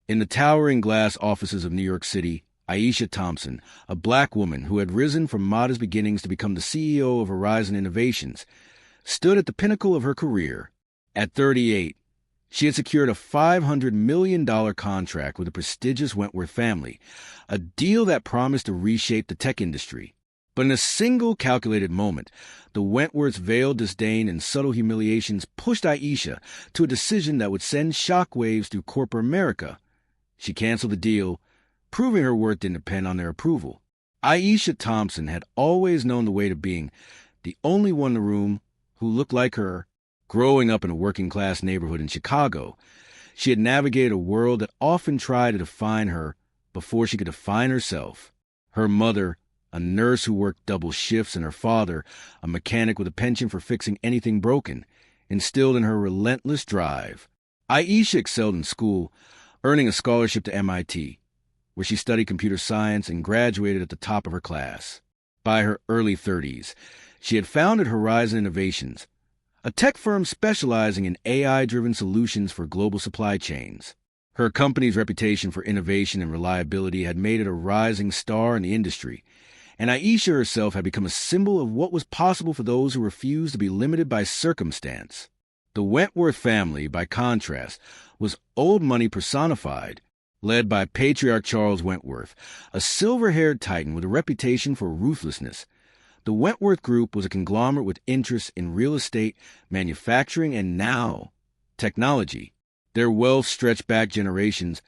In the towering glass offices of New York City, Aisha Thompson, a black woman who had risen from modest beginnings to become the CEO of Horizon Innovations, stood at the pinnacle of her career. At 38, she had secured a $500 million contract with the prestigious Wentworth family, a deal that promised to reshape the tech industry. But in a single calculated moment, the Wentworths' veiled disdain and subtle humiliations pushed Aisha to a decision that would send shockwaves through corporate America. She canceled the deal, proving her worth didn't depend on their approval. Aisha Thompson had always known the weight of being the only one in the room who looked like her. Growing up in a working-class neighborhood in Chicago, she had navigated a world that often tried to define her before she could define herself. Her mother, a nurse who worked double shifts, and her father, a mechanic with a penchant for fixing anything broken, instilled in her relentless drive. Aisha excelled in school, earning a scholarship to MIT, where she studied computer science and graduated at the top of her class. By her early 30s, she had founded Horizon Innovations, a tech firm specializing in AI-driven solutions for global supply chains. Her company's reputation for innovation and reliability had made it a rising star in the industry, and Aisha herself had become a symbol of what was possible for those who refused to be limited by circumstance. The Wentworth family, by contrast, was old money personified, led by patriarch Charles Wentworth, a silver-haired titan with a reputation for ruthlessness. The Wentworth Group was a conglomerate with interests in real estate, manufacturing, and now, technology. Their wealth stretched back generations,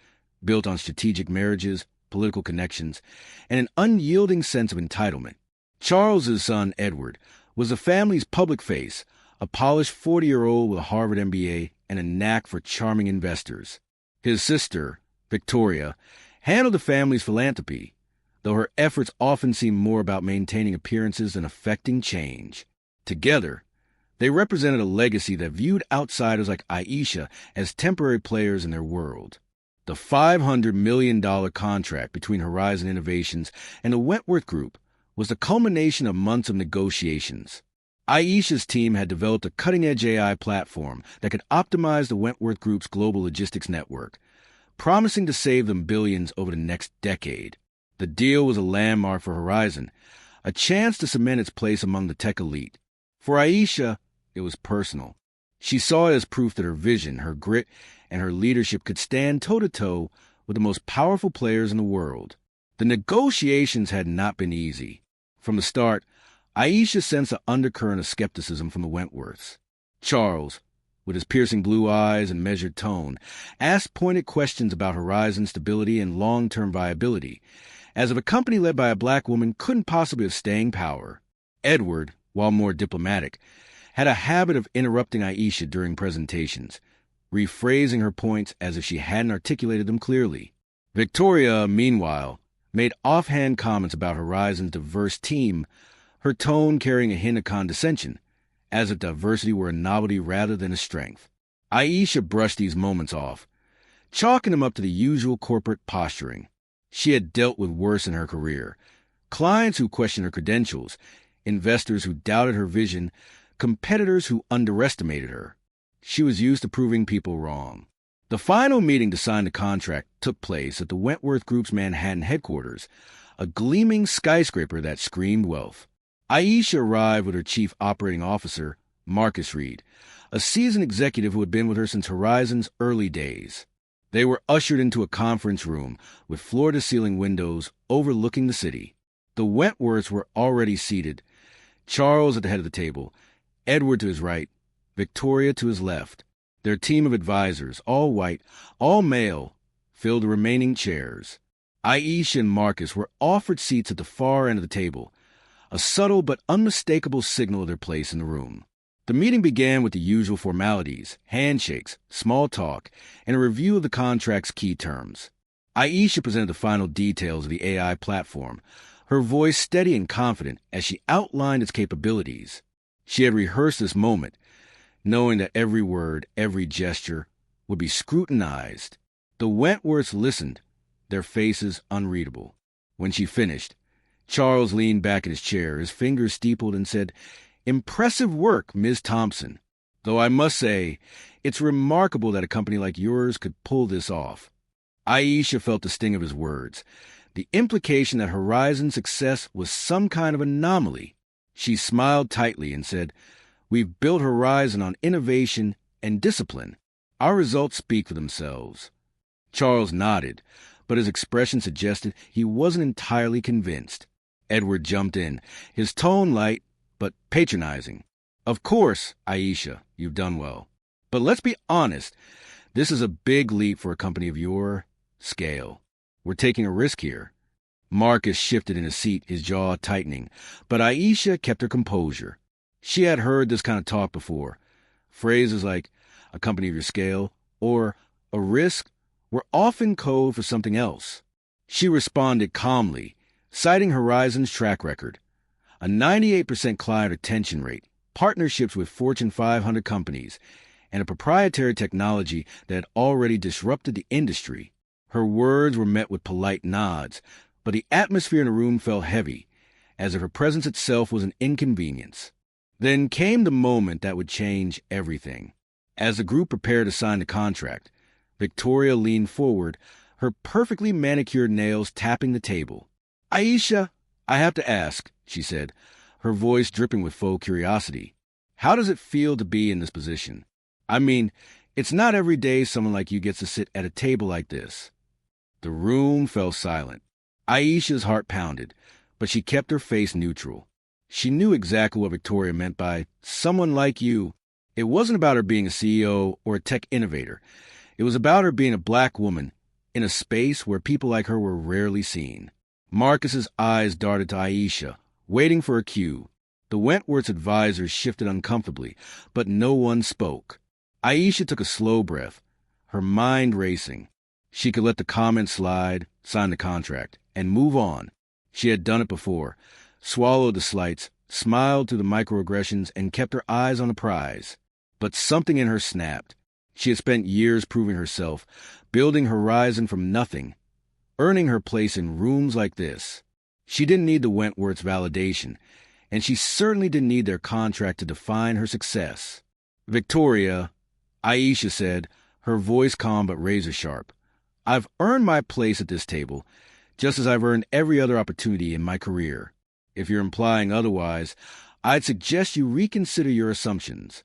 built on strategic marriages, political connections, and an unyielding sense of entitlement. Charles's son, Edward, was the family's public face, a polished 40-year-old with a Harvard MBA and a knack for charming investors. His sister, Victoria, handled the family's philanthropy, though her efforts often seemed more about maintaining appearances than affecting change. Together, they represented a legacy that viewed outsiders like Aisha as temporary players in their world. The $500 million contract between Horizon Innovations and the Wentworth Group was the culmination of months of negotiations. Aisha's team had developed a cutting-edge AI platform that could optimize the Wentworth Group's global logistics network, promising to save them billions over the next decade. The deal was a landmark for Horizon, a chance to cement its place among the tech elite. For Aisha, it was personal. She saw it as proof that her vision, her grit, and her leadership could stand toe-to-toe with the most powerful players in the world. The negotiations had not been easy. From the start, Aisha sensed an undercurrent of skepticism from the Wentworths. Charles, with his piercing blue eyes and measured tone, asked pointed questions about Horizon's stability and long-term viability, as if a company led by a black woman couldn't possibly have staying power. Edward, while more diplomatic, had a habit of interrupting Aisha during presentations, rephrasing her points as if she hadn't articulated them clearly. Victoria, meanwhile, made offhand comments about Horizon's diverse team, her tone carrying a hint of condescension, as if diversity were a novelty rather than a strength. Aisha brushed these moments off, chalking them up to the usual corporate posturing. She had dealt with worse in her career: clients who questioned her credentials, investors who doubted her vision, competitors who underestimated her. She was used to proving people wrong. The final meeting to sign the contract took place at the Wentworth Group's Manhattan headquarters, a gleaming skyscraper that screamed wealth. Aisha arrived with her chief operating officer, Marcus Reed, a seasoned executive who had been with her since Horizon's early days. They were ushered into a conference room with floor-to-ceiling windows overlooking the city. The Wentworths were already seated, Charles at the head of the table, Edward to his right, Victoria to his left. Their team of advisors, all white, all male, filled the remaining chairs. Aisha and Marcus were offered seats at the far end of the table, a subtle but unmistakable signal of their place in the room. The meeting began with the usual formalities: handshakes, small talk, and a review of the contract's key terms. Aisha presented the final details of the AI platform, her voice steady and confident as she outlined its capabilities. She had rehearsed this moment, knowing that every word, every gesture, would be scrutinized. The Wentworths listened, their faces unreadable. When she finished, Charles leaned back in his chair, his fingers steepled, and said, "Impressive work, Ms. Thompson. Though I must say, it's remarkable that a company like yours could pull this off." Aisha felt the sting of his words, the implication that Horizon's success was some kind of anomaly. She smiled tightly and said, "We've built Horizon on innovation and discipline. Our results speak for themselves." Charles nodded, but his expression suggested he wasn't entirely convinced. Edward jumped in, his tone light but patronizing. "Of course, Aisha, you've done well. But let's be honest, this is a big leap for a company of your scale. We're taking a risk here." Marcus shifted in his seat, his jaw tightening, but Aisha kept her composure. She had heard this kind of talk before. Phrases like "a company of your scale" or "a risk" were often code for something else. She responded calmly, citing Horizon's track record: a 98% client retention rate, partnerships with Fortune 500 companies, and a proprietary technology that had already disrupted the industry. Her words were met with polite nods, but the atmosphere in the room felt heavy, as if her presence itself was an inconvenience. Then came the moment that would change everything. As the group prepared to sign the contract, Victoria leaned forward, her perfectly manicured nails tapping the table. "Aisha, I have to ask," she said, her voice dripping with faux curiosity. "How does it feel to be in this position? I mean, it's not every day someone like you gets to sit at a table like this." The room fell silent. Aisha's heart pounded, but she kept her face neutral. She knew exactly what Victoria meant by "someone like you." It wasn't about her being a CEO or a tech innovator. It was about her being a black woman in a space where people like her were rarely seen. Marcus's eyes darted to Aisha, waiting for a cue. The Wentworth's advisors shifted uncomfortably, but no one spoke. Aisha took a slow breath, her mind racing. She could let the comment slide, sign the contract, and move on. She had done it before, swallowed the slights, smiled through the microaggressions, and kept her eyes on the prize. But something in her snapped. She had spent years proving herself, building Horizon from nothing, earning her place in rooms like this. She didn't need the Wentworth's validation, and she certainly didn't need their contract to define her success. "Victoria," Aisha said, her voice calm but razor-sharp, "I've earned my place at this table, just as I've earned every other opportunity in my career. If you're implying otherwise, I'd suggest you reconsider your assumptions."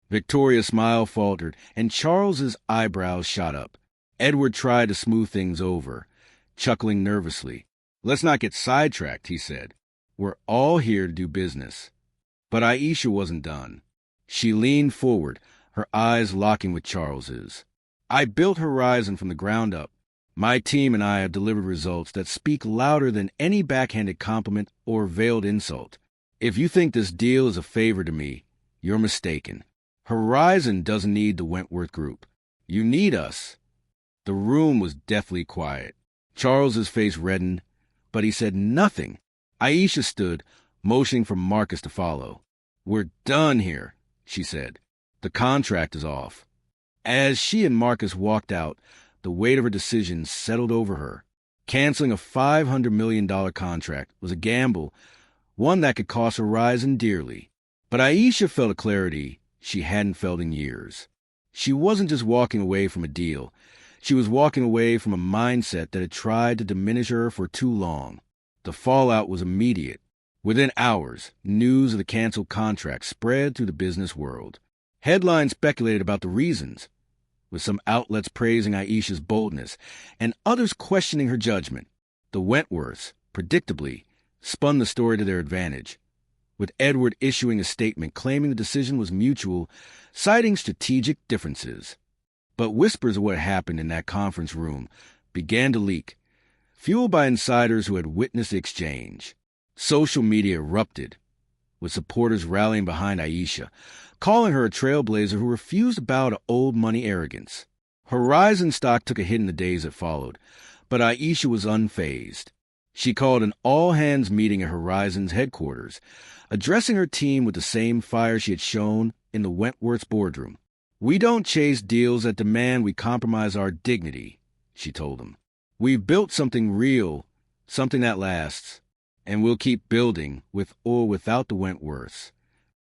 Victoria's smile faltered, and Charles's eyebrows shot up. Edward tried to smooth things over, chuckling nervously. "Let's not get sidetracked," he said. "We're all here to do business." But Aisha wasn't done. She leaned forward, her eyes locking with Charles's. "I built Horizon from the ground up. My team and I have delivered results that speak louder than any backhanded compliment or veiled insult. If you think this deal is a favor to me, you're mistaken. Horizon doesn't need the Wentworth Group. You need us." The room was deathly quiet. Charles's face reddened, but he said nothing. Aisha stood, motioning for Marcus to follow. "We're done here," she said. "The contract is off." As she and Marcus walked out, the weight of her decision settled over her. Canceling a $500 million contract was a gamble, one that could cost Horizon dearly. But Aisha felt a clarity she hadn't felt in years. She wasn't just walking away from a deal. She was walking away from a mindset that had tried to diminish her for too long. The fallout was immediate. Within hours, news of the canceled contract spread through the business world. Headlines speculated about the reasons, with some outlets praising Aisha's boldness and others questioning her judgment. The Wentworths, predictably, spun the story to their advantage, with Edward issuing a statement claiming the decision was mutual, citing strategic differences. But whispers of what happened in that conference room began to leak, fueled by insiders who had witnessed the exchange. Social media erupted, with supporters rallying behind Aisha, calling her a trailblazer who refused to bow to old money arrogance. Horizon stock took a hit in the days that followed, but Aisha was unfazed. She called an all-hands meeting at Horizon's headquarters, addressing her team with the same fire she had shown in the Wentworth's boardroom. "We don't chase deals that demand we compromise our dignity," she told them. "We've built something real, something that lasts, and we'll keep building with or without the Wentworths."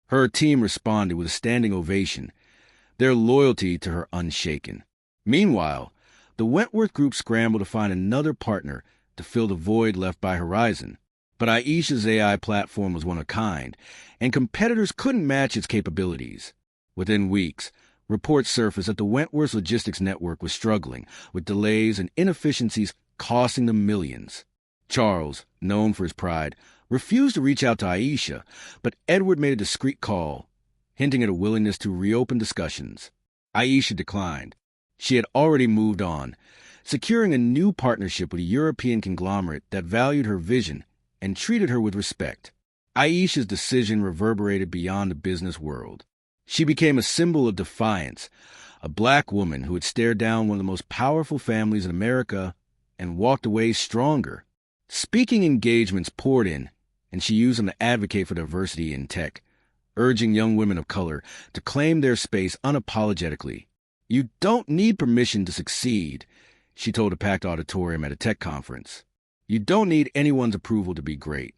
Her team responded with a standing ovation, their loyalty to her unshaken. Meanwhile, The Wentworth Group scrambled to find another partner to fill the void left by Horizon. But Aisha's AI platform was one of a kind, and competitors couldn't match its capabilities. Within weeks, reports surfaced that the Wentworth logistics network was struggling, with delays and inefficiencies costing them millions. Charles, known for his pride, refused to reach out to Aisha, but Edward made a discreet call, hinting at a willingness to reopen discussions. Aisha declined. She had already moved on, securing a new partnership with a European conglomerate that valued her vision and treated her with respect. Aisha's decision reverberated beyond the business world. She became a symbol of defiance, a black woman who had stared down one of the most powerful families in America and walked away stronger. Speaking engagements poured in, and she used them to advocate for diversity in tech, urging young women of color to claim their space unapologetically. "You don't need permission to succeed," she told a packed auditorium at a tech conference. "You don't need anyone's approval to be great.